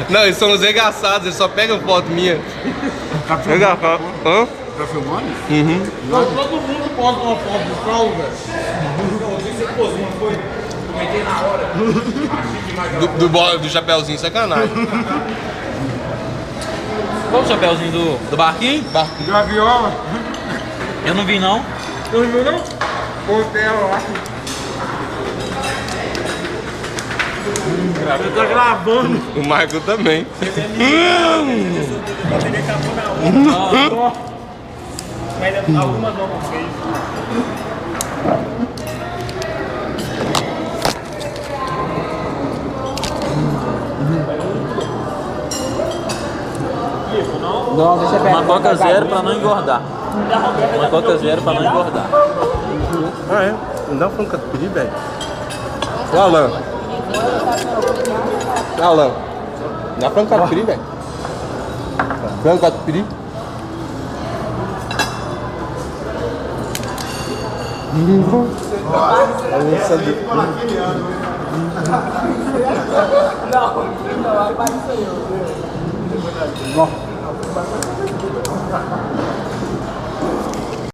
Não, eles são os regaçados, eles só pegam foto minha. Tá filmando? Hã? Tá filmando? Uhum. Não, todo mundo posta uma foto do Paulo, velho. Você pôs uma, foi? Comentei na hora. Do chapeuzinho, sacanagem. Qual o chapéuzinho do barquinho? Barquinho. Deu a viola? Eu não vi não. Não viu, não? Botei ela lá. Eu tô gravando. O Michael também. Mas algumas não fez. Não, deixa eu Uma Coca Zero pra não engordar. Uma Coca Zero pra não engordar. Ah, é? Não dá pra catupiry, velho? Ô, Alan. Alan. Dá frango catupiry, velho? Frango catupiry? Não.